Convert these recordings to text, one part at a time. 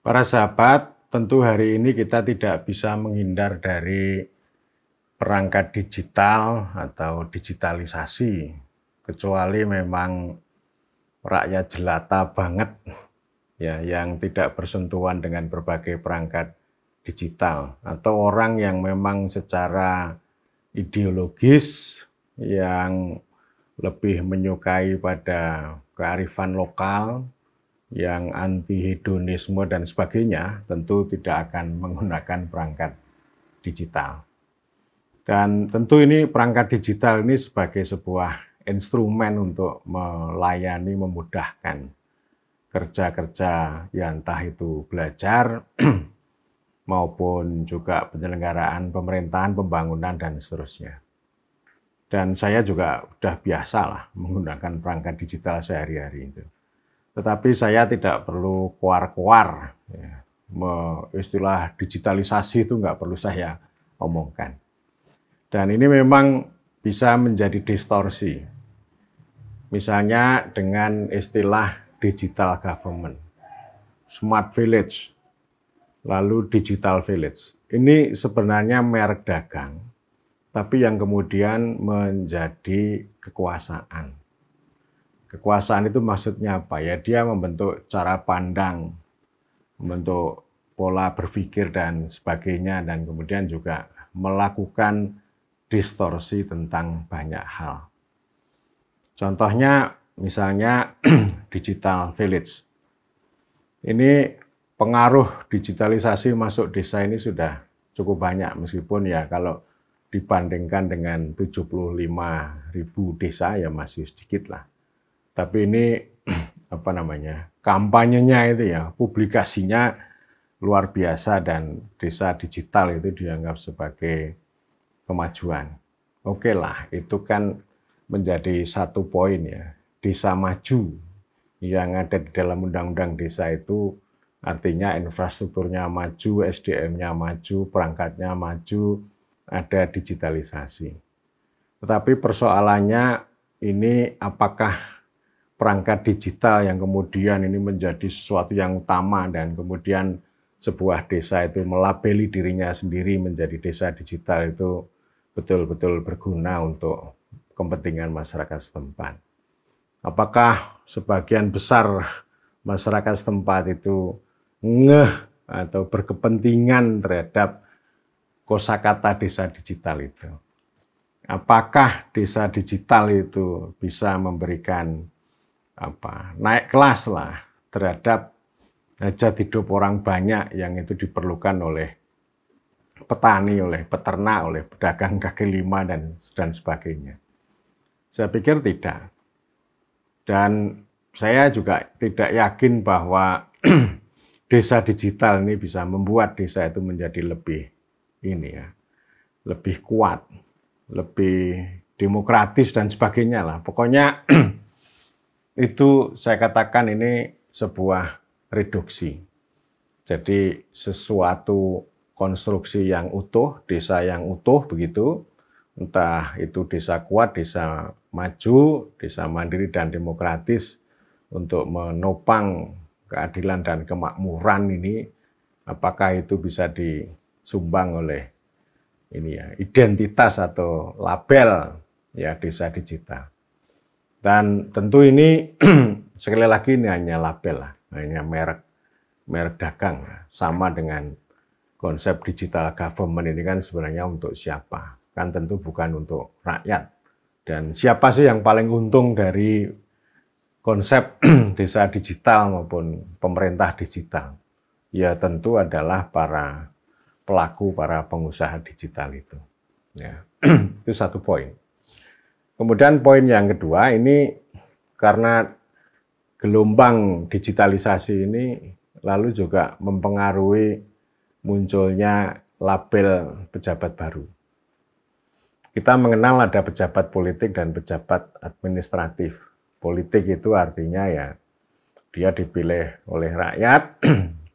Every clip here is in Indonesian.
Para sahabat, tentu hari ini kita tidak bisa menghindar dari perangkat digital atau digitalisasi, kecuali memang rakyat jelata banget ya yang tidak bersentuhan dengan berbagai perangkat digital, atau orang yang memang secara ideologis yang lebih menyukai pada kearifan lokal, yang anti hedonisme dan sebagainya, tentu tidak akan menggunakan perangkat digital. Dan tentu ini perangkat digital ini sebagai sebuah instrumen untuk melayani, memudahkan kerja-kerja yang entah itu belajar maupun juga penyelenggaraan pemerintahan, pembangunan, dan seterusnya. Dan saya juga sudah biasa lah menggunakan perangkat digital sehari-hari itu. Tetapi saya tidak perlu kuar-kuar, ya. Istilah digitalisasi itu nggak perlu saya omongkan. Dan ini memang bisa menjadi distorsi. Misalnya dengan istilah digital government, smart village, lalu digital village. Ini sebenarnya merek dagang, tapi yang kemudian menjadi kekuasaan. Kekuasaan itu maksudnya apa? Ya, dia membentuk cara pandang, membentuk pola berpikir dan sebagainya, dan kemudian juga melakukan distorsi tentang banyak hal. Contohnya misalnya digital village. Ini pengaruh digitalisasi masuk desa ini sudah cukup banyak, meskipun ya kalau dibandingkan dengan 75.000 desa ya masih sedikit lah. Tapi ini kampanyenya itu ya, publikasinya luar biasa, dan desa digital itu dianggap sebagai kemajuan. Oke lah, itu kan menjadi satu poin ya. Desa maju yang ada di dalam undang-undang desa itu artinya infrastrukturnya maju, SDM-nya maju, perangkatnya maju, ada digitalisasi. Tetapi persoalannya ini apakah perangkat digital yang kemudian ini menjadi sesuatu yang utama, dan kemudian sebuah desa itu melabeli dirinya sendiri menjadi desa digital itu betul-betul berguna untuk kepentingan masyarakat setempat. Apakah sebagian besar masyarakat setempat itu ngeh atau berkepentingan terhadap kosakata desa digital itu? Apakah desa digital itu bisa memberikan naik kelas lah terhadap hajat hidup orang banyak yang itu diperlukan oleh petani, oleh peternak, oleh pedagang kaki lima, dan sebagainya. Saya pikir tidak. Dan saya juga tidak yakin bahwa desa digital ini bisa membuat desa itu menjadi lebih kuat, lebih demokratis dan sebagainya lah. Pokoknya itu saya katakan ini sebuah reduksi. Jadi sesuatu konstruksi yang utuh, desa yang utuh begitu, entah itu desa kuat, desa maju, desa mandiri dan demokratis untuk menopang keadilan dan kemakmuran ini, apakah itu bisa disumbang oleh identitas atau label ya desa digital. Dan tentu ini sekali lagi ini hanya label lah, hanya merek dagang. Sama dengan konsep digital government ini kan sebenarnya untuk siapa? Kan tentu bukan untuk rakyat. Dan siapa sih yang paling untung dari konsep desa digital maupun pemerintah digital? Ya tentu adalah para pelaku, para pengusaha digital itu. Ya, itu satu poin. Kemudian poin yang kedua, ini karena gelombang digitalisasi ini lalu juga mempengaruhi munculnya label pejabat baru. Kita mengenal ada pejabat politik dan pejabat administratif. Politik itu artinya ya dia dipilih oleh rakyat,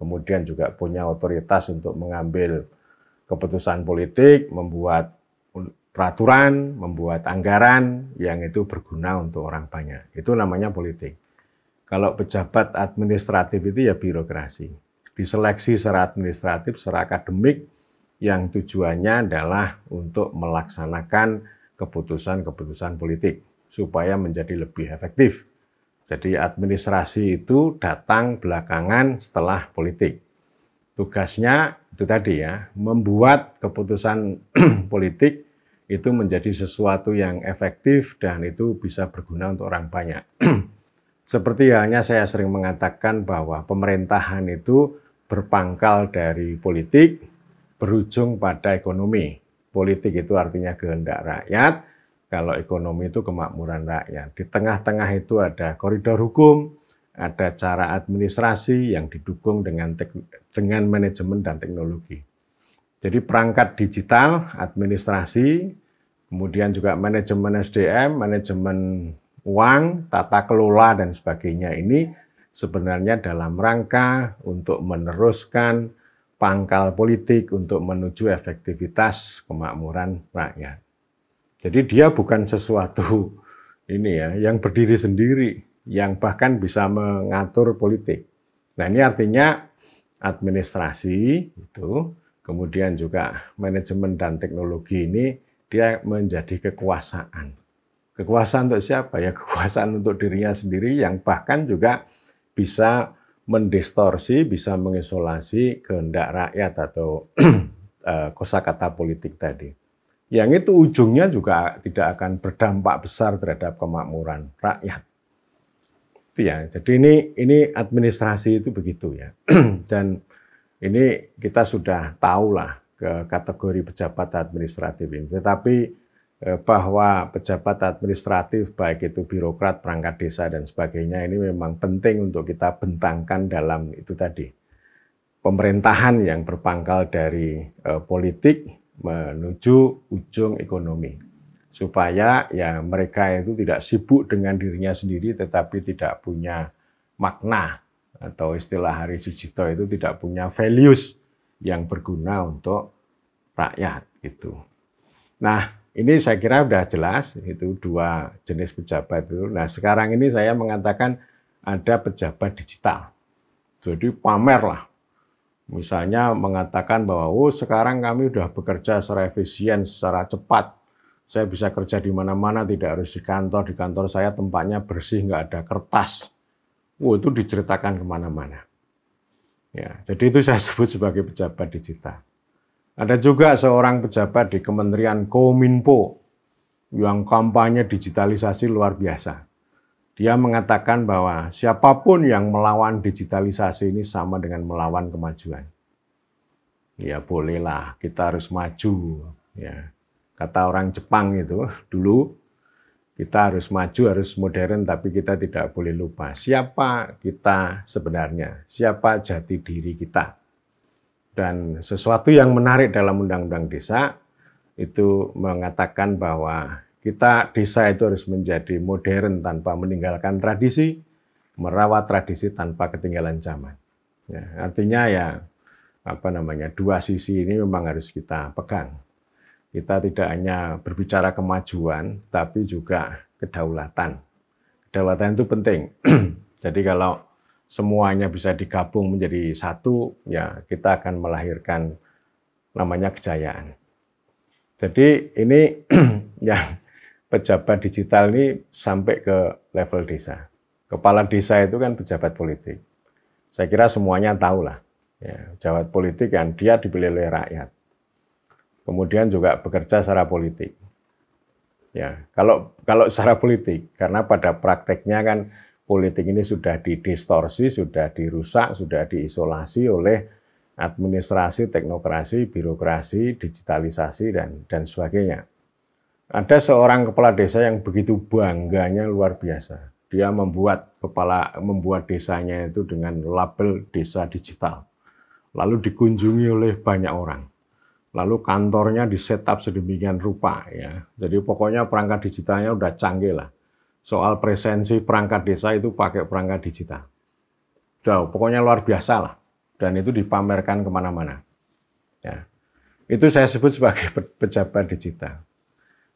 kemudian juga punya otoritas untuk mengambil keputusan politik, membuat peraturan, membuat anggaran yang itu berguna untuk orang banyak. Itu namanya politik. Kalau pejabat administratif itu ya birokrasi. diseleksi secara administratif, secara akademik, yang tujuannya adalah untuk melaksanakan keputusan-keputusan politik supaya menjadi lebih efektif. Jadi administrasi itu datang belakangan setelah politik. Tugasnya itu tadi ya, membuat keputusan politik itu menjadi sesuatu yang efektif dan itu bisa berguna untuk orang banyak. Seperti halnya saya sering mengatakan bahwa pemerintahan itu berpangkal dari politik, berujung pada ekonomi. Politik itu artinya kehendak rakyat, kalau ekonomi itu kemakmuran rakyat. Di tengah-tengah itu ada koridor hukum, ada cara administrasi yang didukung dengan manajemen dan teknologi. Jadi perangkat digital, administrasi, kemudian juga manajemen SDM, manajemen uang, tata kelola, dan sebagainya ini sebenarnya dalam rangka untuk meneruskan pangkal politik untuk menuju efektivitas kemakmuran rakyat. Jadi dia bukan sesuatu ini ya yang berdiri sendiri, yang bahkan bisa mengatur politik. Nah ini artinya administrasi itu, kemudian juga manajemen dan teknologi ini dia menjadi kekuasaan. Kekuasaan untuk siapa? Ya kekuasaan untuk dirinya sendiri yang bahkan juga bisa mendistorsi, bisa mengisolasi kehendak rakyat atau kosakata politik tadi. Yang itu ujungnya juga tidak akan berdampak besar terhadap kemakmuran rakyat. Itu ya. Jadi ini administrasi itu begitu ya. Dan ini kita sudah tahulah ke kategori pejabat administratif ini. Tetapi bahwa pejabat administratif, baik itu birokrat, perangkat desa, dan sebagainya, ini memang penting untuk kita bentangkan dalam itu tadi. Pemerintahan yang berpangkal dari politik menuju ujung ekonomi. Supaya ya mereka itu tidak sibuk dengan dirinya sendiri, tetapi tidak punya makna, atau istilah Hari Sujito itu tidak punya values yang berguna untuk rakyat gitu. Nah, ini saya kira sudah jelas, itu dua jenis pejabat itu. Nah, sekarang ini saya mengatakan ada pejabat digital. Jadi pamer lah. Misalnya mengatakan bahwa, oh sekarang kami sudah bekerja secara efisien, secara cepat. Saya bisa kerja di mana-mana, tidak harus di kantor. Di kantor saya tempatnya bersih, nggak ada kertas. Oh, itu diceritakan kemana-mana. Ya, jadi itu saya sebut sebagai pejabat digital. Ada juga seorang pejabat di Kementerian Kominfo yang kampanye digitalisasi luar biasa. Dia mengatakan bahwa siapapun yang melawan digitalisasi ini sama dengan melawan kemajuan. Ya bolehlah, kita harus maju. Ya, kata orang Jepang itu dulu, kita harus maju, harus modern, tapi kita tidak boleh lupa siapa kita sebenarnya, siapa jati diri kita. Dan sesuatu yang menarik dalam Undang-Undang Desa itu mengatakan bahwa desa itu harus menjadi modern tanpa meninggalkan tradisi, merawat tradisi tanpa ketinggalan zaman. Ya, artinya ya dua sisi ini memang harus kita pegang. Kita tidak hanya berbicara kemajuan, tapi juga kedaulatan. Kedaulatan itu penting. Jadi kalau semuanya bisa digabung menjadi satu, ya kita akan melahirkan namanya kejayaan. Jadi ini yang pejabat digital ini sampai ke level desa. Kepala desa itu kan pejabat politik. Saya kira semuanya tahu lah. Ya, pejabat politik kan dia dipilih oleh rakyat. Kemudian juga bekerja secara politik. Ya, kalau secara politik, karena pada prakteknya kan politik ini sudah didistorsi, sudah dirusak, sudah diisolasi oleh administrasi, teknokrasi, birokrasi, digitalisasi, dan sebagainya. Ada seorang kepala desa yang begitu bangganya luar biasa. Dia membuat desanya itu dengan label desa digital. Lalu dikunjungi oleh banyak orang. Lalu kantornya di-setup sedemikian rupa ya. Jadi pokoknya perangkat digitalnya udah canggih lah. Soal presensi perangkat desa itu pakai perangkat digital. Jauh, pokoknya luar biasa lah. Dan itu dipamerkan kemana-mana. Ya. Itu saya sebut sebagai pejabat digital.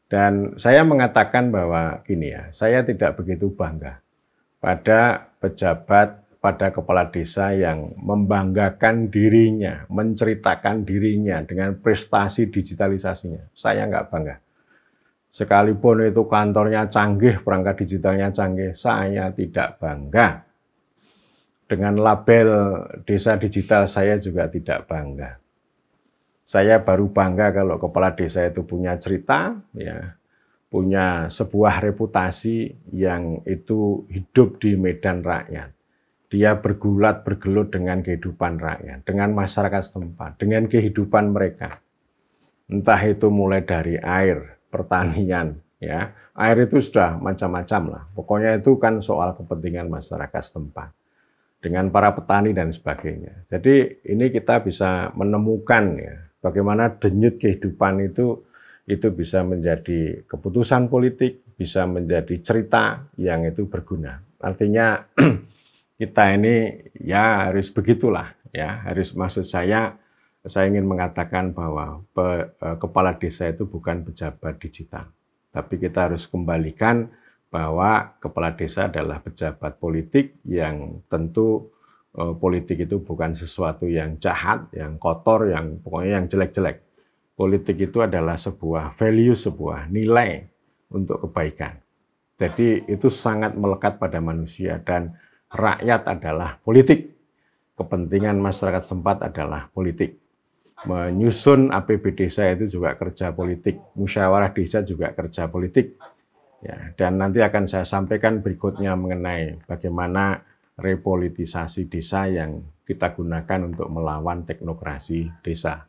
Dan saya mengatakan bahwa gini ya, saya tidak begitu bangga pada pejabat pada kepala desa yang membanggakan dirinya, menceritakan dirinya dengan prestasi digitalisasinya. Saya nggak bangga. Sekalipun itu kantornya canggih, perangkat digitalnya canggih, saya tidak bangga. Dengan label desa digital saya juga tidak bangga. Saya baru bangga kalau kepala desa itu punya cerita, ya, punya sebuah reputasi yang itu hidup di medan rakyat. Dia bergulat bergelut dengan kehidupan rakyat, dengan masyarakat setempat, dengan kehidupan mereka. Entah itu mulai dari air, pertanian, ya. Air itu sudah macam-macam lah. Pokoknya itu kan soal kepentingan masyarakat setempat dengan para petani dan sebagainya. Jadi ini kita bisa menemukan ya bagaimana denyut kehidupan itu bisa menjadi keputusan politik, bisa menjadi cerita yang itu berguna. Artinya kita ini ya harus begitulah ya, harus, maksud saya ingin mengatakan bahwa kepala desa itu bukan pejabat digital. Tapi kita harus kembalikan bahwa kepala desa adalah pejabat politik yang tentu politik itu bukan sesuatu yang jahat, yang kotor, yang pokoknya yang jelek-jelek. Politik itu adalah sebuah value, sebuah nilai untuk kebaikan. Jadi itu sangat melekat pada manusia dan rakyat adalah politik. Kepentingan masyarakat setempat adalah politik. Menyusun APB desa itu juga kerja politik, musyawarah desa juga kerja politik. Ya, dan nanti akan saya sampaikan berikutnya mengenai bagaimana repolitisasi desa yang kita gunakan untuk melawan teknokrasi desa.